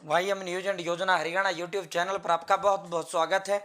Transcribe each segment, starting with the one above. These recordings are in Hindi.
वाईएम न्यूज एंड योजना हरियाणा यूट्यूब चैनल पर आपका बहुत बहुत स्वागत है।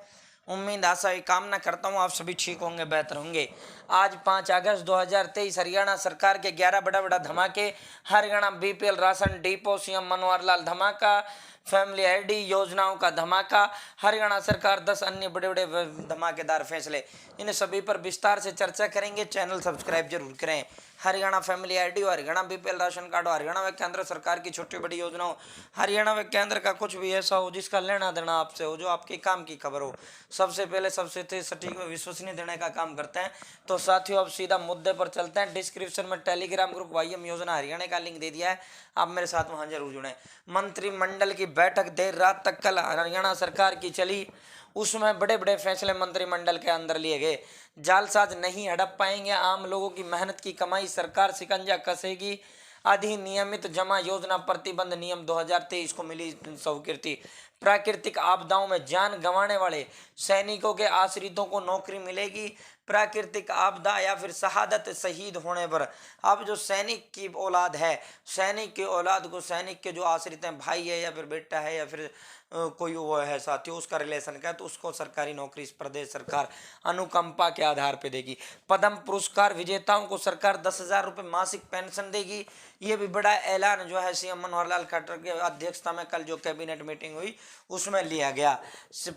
उम्मीद आशा ये कामना करता हूँ आप सभी ठीक होंगे, बेहतर होंगे। आज 5 अगस्त 2023 हरियाणा सरकार के 11 बड़ा धमाके। Haryana BPL ration depot, CM Manohar Lal धमाका, फैमिली आईडी योजनाओं का धमाका, हरियाणा सरकार 10 अन्य बड़े बड़े धमाकेदार फैसले। इन सभी पर विस्तार से चर्चा करेंगे। चैनल सब्सक्राइब जरूर करें। हरियाणा फैमिली आईडी और Haryana BPL ration card, Haryana व केंद्र सरकार की छोटी बड़ी योजनाओं, हरियाणा व केंद्र का कुछ भी ऐसा हो जिसका लेना देना आपसे हो, जो आपके काम की खबर हो, सबसे पहले सबसे सटीक व विश्वसनीय देने का काम करते हैं। तो साथियों अब सीधा मुद्दे पर चलते हैं। डिस्क्रिप्शन में टेलीग्राम ग्रुप वाईएम योजना हरियाणा का लिंक दे दिया है, आप मेरे साथ वहां जरूर जुड़ें। मंत्रिमंडल की बैठक देर रात तक कल हरियाणा सरकार की चली, उसमें बड़े बड़े फैसले मंत्रिमंडल के अंदर लिए गए। जालसाज नहीं हड़प पाएंगे आम लोगों की मेहनत की कमाई, सरकार शिकंजा कसेगी। अधिनियमित जमा योजना प्रतिबंध नियम 2023 को मिली स्वीकृति। प्राकृतिक आपदाओं में जान गंवाने वाले सैनिकों के आश्रितों को नौकरी मिलेगी। प्राकृतिक आपदा या फिर शहादत, शहीद होने पर अब जो सैनिक की औलाद है, सैनिक की औलाद को, सैनिक के जो आश्रित हैं, भाई है या फिर बेटा है या फिर कोई वो है साथियों, उसका रिलेशन का है, तो उसको सरकारी नौकरी प्रदेश सरकार अनुकंपा के आधार पर देगी। पद्म पुरस्कार विजेताओं को सरकार 10,000 रुपये मासिक पेंशन देगी। ये भी बड़ा ऐलान जो है सीएम मनोहर लाल खट्टर की अध्यक्षता में कल जो कैबिनेट मीटिंग हुई उसमें लिया गया।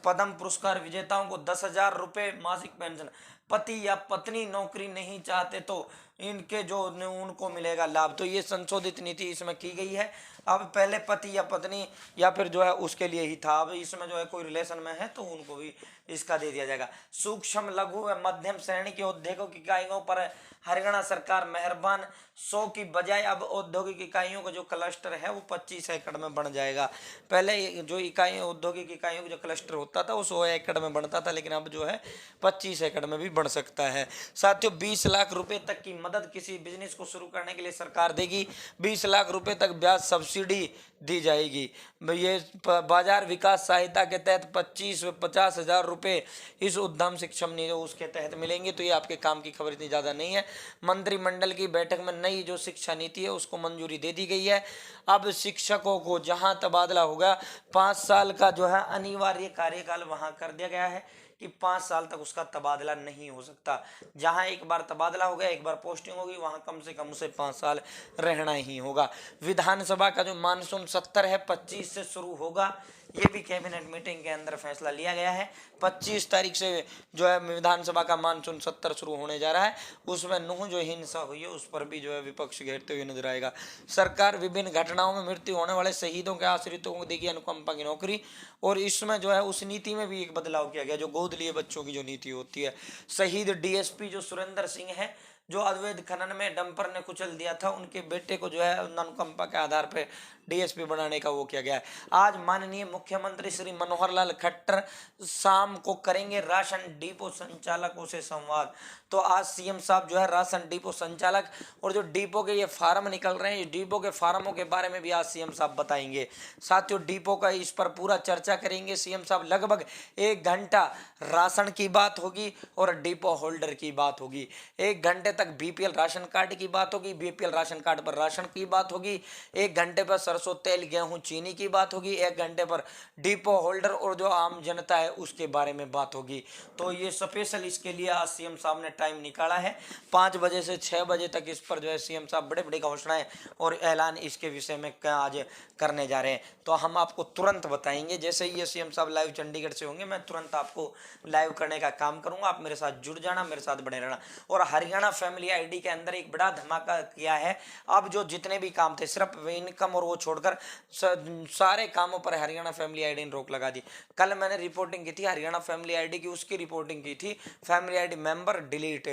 पद्म पुरस्कार विजेताओं को 10,000 रुपये मासिक पेंशन। पति या पत्नी नौकरी नहीं चाहते तो इनके जो उनको मिलेगा लाभ। तो ये संशोधित नीति इसमें की गई है। अब पहले पति या पत्नी या फिर जो है उसके लिए ही था, अब इसमें जो है कोई रिलेशन में है तो उनको भी इसका दे दिया जाएगा। सूक्ष्म लघु व मध्यम श्रेणी के औद्योगिक इकाइयों पर हरियाणा सरकार मेहरबान। 100 की बजाय अब औद्योगिक इकाइयों का जो क्लस्टर है वो 25 एकड़ में बढ़ जाएगा। पहले जो इकाइयाँ, औद्योगिक इकाइयों का जो क्लस्टर होता था वो 100 एकड़ में बढ़ता था, लेकिन अब जो है 25 एकड़ में भी बढ़ सकता है। साथियों 20 लाख रुपए तक की मदद किसी बिजनेस को शुरू करने के लिए सरकार देगी। 20 लाख रुपए तक ब्याज सब्सिडी दी जाएगी। ये बाजार विकास सहायता के तहत 50,000 रुपये इस उद्यम शिक्षम निधि उसके तहत मिलेंगे। तो ये आपके काम की खबर इतनी ज़्यादा नहीं है। मंत्रिमंडल की बैठक में नई जो शिक्षा नीति है उसको मंजूरी दे दी गई है। अब शिक्षकों को जहां तबादला होगा 5 साल का जो है अनिवार्य कार्यकाल वहां कर दिया गया है कि 5 साल तक उसका तबादला नहीं हो सकता। जहां एक बार तबादला हो गया, एक बार पोस्टिंग होगी, वहां कम से कम उसे 5 साल रहना ही होगा। विधानसभा का जो मानसून 70 है 25 से शुरू होगा। ये भी कैबिनेट मीटिंग के अंदर फैसला लिया गया है। 25 तारीख से जो है विधानसभा का मानसून 70 शुरू होने जा रहा है। उसमें नूह जो हिंसा हुई है उस पर भी जो है विपक्ष घेरते हुए नजर आएगा। सरकार विभिन्न घटनाओं में मृत्यु होने वाले शहीदों के आश्रितों को देगी अनुकंपा की नौकरी। और इसमें जो है उस नीति में भी एक बदलाव किया गया, जो गोद लिए बच्चों की जो नीति होती है। शहीद डीएसपी जो सुरेंद्र सिंह है, जो अवैध खनन में डंपर ने कुचल दिया था, उनके बेटे को जो है अनुकंपा के आधार पर डीएसपी बनाने का वो किया गया है। आज माननीय मुख्यमंत्री श्री मनोहर लाल खट्टर शाम को करेंगे राशन डिपो संचालकों से संवाद। तो आज सीएम साहब जो है राशन डिपो संचालक और जो डिपो के ये फार्म निकल रहे हैं, डिपो के फार्मों के बारे में भी आज सीएम साहब बताएंगे। साथियों डिपो का इस पर पूरा चर्चा करेंगे सीएम साहब। लगभग 1 घंटा राशन की बात होगी और डिपो होल्डर की बात होगी। 1 घंटे तक बीपीएल राशन कार्ड की बात होगी, बीपीएल राशन कार्ड पर राशन की बात होगी। 1 घंटे पर सरसों तेल, गेहूं, चीनी की बात होगी। 1 घंटे पर डिपो होल्डर और जो आम जनता है उसके बारे में बात होगी। तो ये स्पेशल इसके लिए आज सीएम साहब ने टाइम निकाला है। 5 बजे से 6 बजे तक इस पर जो है सीएम साहब बड़े बड़े घोषणाएं और ऐलान इसके विषय में आज करने जा रहे हैं। तो हम आपको तुरंत बताएंगे जैसे ही ये सीएम साहब लाइव चंडीगढ़ से होंगे, मैं तुरंत आपको लाइव करने का काम करूंगा। आप मेरे साथ जुड़ जाना, मेरे साथ बने रहना। और हरियाणा फैमिली आईडी के अंदर एक बड़ा धमाका किया है। अब जो जितने भी काम थे सिर्फ इनकम और वो छोड़कर सारे कामों पर हरियाणा फैमिली आईडी ने रोक लगा दी। कल मैंने रिपोर्टिंग की थी हरियाणा फैमिली आईडी की, उसकी रिपोर्टिंग की थी। फैमिली आईडी मेंबर डिलीट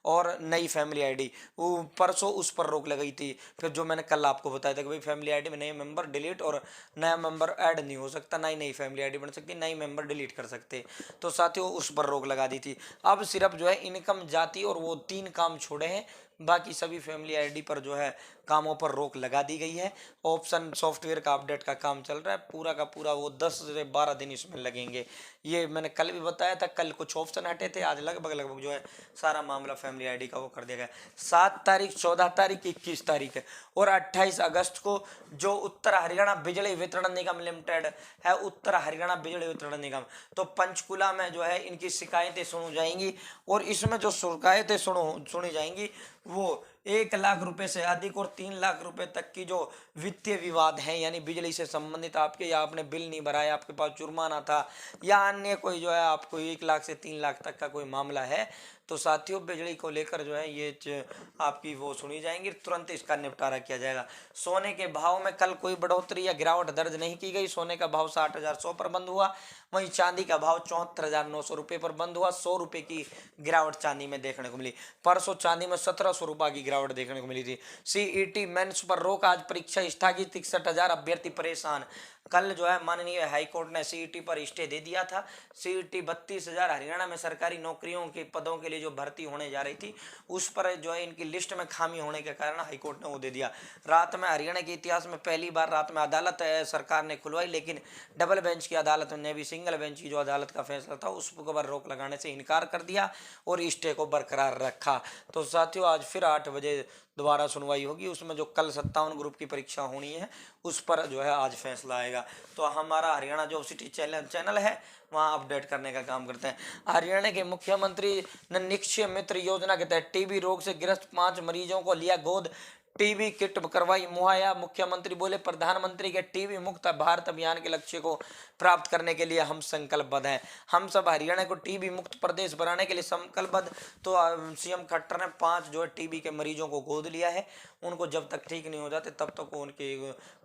और नई फैमिली आईडी, वो परसों उस पर रोक लगाई थी। फिर जो मैंने कल आपको बताया था कि भाई फैमिली आईडी में नए मेंबर डिलीट और नया मेंबर ऐड नहीं हो सकता, नई फैमिली आईडी बन सकती, नई मेंबर डिलीट कर सकते। तो साथियों उस पर रोक लगा दी थी। अब सिर्फ जो है इनकम, जाति और वो 3 काम छोड़े हैं, बाकी सभी फैमिली आईडी पर जो है कामों पर रोक लगा दी गई है। ऑप्शन सॉफ्टवेयर का अपडेट का काम चल रहा है, पूरा का पूरा वो 10 से 12 दिन इसमें लगेंगे। ये मैंने कल भी बताया था, कल कुछ ऑप्शन हटे थे, आज लगभग जो है सारा मामला फैमिली आईडी का वो कर दिया गया। 7 तारीख, 14 तारीख, 21 तारीख और 28 अगस्त को जो उत्तर हरियाणा बिजली वितरण निगम लिमिटेड है, उत्तर हरियाणा बिजली वितरण निगम, तो पंचकुला में जो है इनकी शिकायतें सुनी जाएंगी। और इसमें जो शिकायतें सुनी जाएंगी वो 1 लाख रुपए से अधिक और 3 लाख रुपए तक की जो वित्तीय विवाद है, यानी बिजली से संबंधित आपके, या आपने बिल नहीं भराया, आपके पास जुर्माना था, या अन्य कोई जो है आपको 1 लाख से 3 लाख तक का कोई मामला है, तो साथियों बिजली को लेकर जो है ये आपकी वो सुनी जाएंगी, तुरंत इसका निपटारा किया जाएगा। सोने के भाव में कल कोई बढ़ोतरी या गिरावट दर्ज नहीं की गई। सोने का भाव 60,100 पर बंद हुआ, वहीं चांदी का भाव 74,900 रुपये पर बंद हुआ। 100 रुपये की गिरावट चांदी में देखने को मिली। परसों चांदी में 1700 रुपये की गिरावट देखने को मिली थी। सीईटी मेंस पर रोक, आज परीक्षा स्थगित, 61,000 अभ्यर्थी परेशान। कल जो है माननीय हाईकोर्ट ने सीईटी पर स्टे दे दिया था। सीईटी 32,000 हरियाणा में सरकारी नौकरियों के पदों के लिए जो भर्ती होने जा रही थी, उस पर जो है इनकी लिस्ट में खामी होने के कारण हाईकोर्ट ने वो दे दिया। रात में हरियाणा के इतिहास में पहली बार रात में अदालत सरकार ने खुलवाई, लेकिन डबल बेंच की अदालत ने भी सिंगल बेंच की जो अदालत का फैसला था उस पर रोक लगाने से इनकार कर दिया और स्टे को बरकरार रखा। तो साथियों आज फिर 8 बजे दोबारा सुनवाई होगी। उसमें जो कल 57 ग्रुप की परीक्षा होनी है उस पर जो है आज फैसला आएगा। तो हमारा हरियाणा जॉब सिटी चैनल है, वहाँ अपडेट करने का काम करते हैं। हरियाणा के मुख्यमंत्री ने निक्षय मित्र योजना के तहत टीबी रोग से ग्रस्त 5 मरीजों को लिया गोद, टीबी किट करवाई मुहैया। मुख्यमंत्री बोले प्रधानमंत्री के टीबी मुक्त भारत अभियान के लक्ष्य को प्राप्त करने के लिए हम संकल्पबद्ध हैं। हम सब हरियाणा को टीबी मुक्त प्रदेश बनाने के लिए संकल्पबद्ध। तो सीएम खट्टर ने 5 जो है टीबी के मरीजों को गोद लिया है। उनको जब तक ठीक नहीं हो जाते तब तक उनके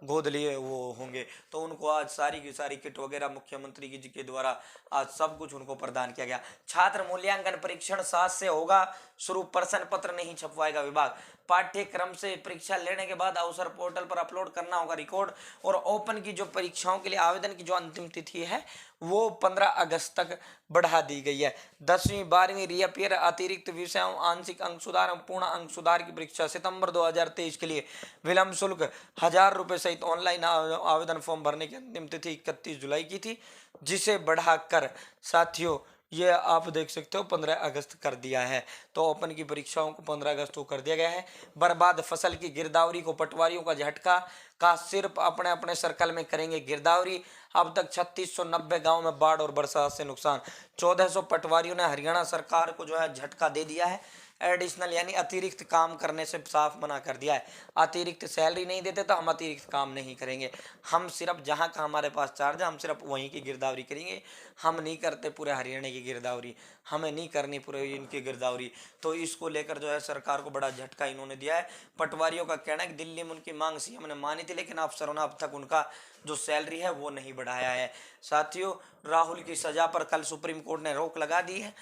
गोद लिए वो होंगे। तो उनको आज सारी की सारी किट वगैरह मुख्यमंत्री जी के द्वारा आज सब कुछ उनको प्रदान किया गया। छात्र मूल्यांकन परीक्षण 7 से होगा शुरू, प्रश्न पत्र नहीं छपवाएगा विभाग। पाठ्यक्रम से परीक्षा लेने के बाद अवसर पोर्टल पर अपलोड करना होगा रिकॉर्ड। और ओपन की जो परीक्षाओं के लिए आवेदन की जो अंतिम तिथि है वो 15 अगस्त तक बढ़ा दी गई है। 10वीं 12वीं रीअपियर, अतिरिक्त विषयों, आंशिक अंक सुधार और पूर्ण अंक सुधार की परीक्षा सितंबर 2023 के लिए विलंब शुल्क 1000 रुपये सहित ऑनलाइन आवेदन फॉर्म भरने की अंतिम तिथि 31 जुलाई की थी, जिसे बढ़ाकर साथियों ये आप देख सकते हो 15 अगस्त कर दिया है। तो ओपन की परीक्षाओं को 15 अगस्त को कर दिया गया है। बर्बाद फसल की गिरदावरी को पटवारियों का झटका, का सिर्फ अपने अपने सर्कल में करेंगे गिरदावरी। अब तक 3690 गांव में बाढ़ और बरसात से नुकसान। 1400 पटवारियों ने हरियाणा सरकार को जो है झटका दे दिया है। एडिशनल यानी अतिरिक्त काम करने से साफ मना कर दिया है। अतिरिक्त सैलरी नहीं देते तो हम अतिरिक्त काम नहीं करेंगे। हम सिर्फ जहां का हमारे पास चार्ज है हम सिर्फ वहीं की गिरदावरी करेंगे। हम नहीं करते पूरे हरियाणा की गिरदावरी, हमें नहीं करनी पूरे इनकी गिरदावरी। तो इसको लेकर जो है सरकार को बड़ा झटका इन्होंने दिया है। पटवारियों का कहना है कि दिल्ली में उनकी मांग सीएम ने मानी थी, लेकिन अफसरों ने अब तक उनका जो सैलरी है वो नहीं बढ़ाया है। साथियों राहुल की सजा पर कल सुप्रीम कोर्ट ने रोक लगा दी है।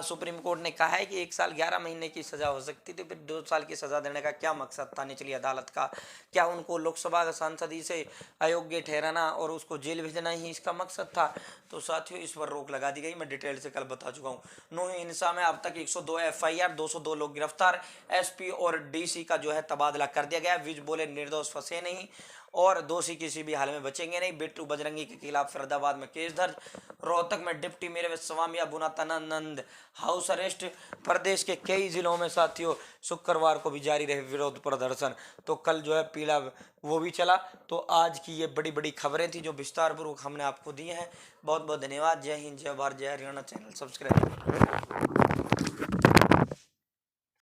सुप्रीम कोर्ट ने कहा है कि 1 साल 11 महीने की सजा हो सकती थी, फिर 2 साल की सजा देने का क्या मकसद था निचली अदालत का? क्या उनको लोकसभा का सांसद ही से अयोग्य ठहराना और उसको जेल भेजना ही इसका मकसद था? तो साथियों इस पर रोक लगा दी गई। मैं डिटेल से कल बता चुका हूँ। नूही हिंसा में अब तक 102 FIR, 202 लोग गिरफ्तार। SP और DC का जो है तबादला कर दिया गया। विज बोले निर्दोष फंसे नहीं और दोषी किसी भी हाल में बचेंगे नहीं। बिट्टू बजरंगी के खिलाफ फरीदाबाद में केस दर्ज। रोहतक में डिप्टी मेयर स्वामी अबुनाथानंद हाउस अरेस्ट। प्रदेश के कई जिलों में साथियों शुक्रवार को भी जारी रहे विरोध प्रदर्शन। तो कल जो है पीला वो भी चला। तो आज की ये बड़ी बड़ी खबरें थी जो विस्तार पूर्वक हमने आपको दी हैं। बहुत बहुत धन्यवाद। जय हिंद, जय भारत, जय हरियाणा। Channel subscribe.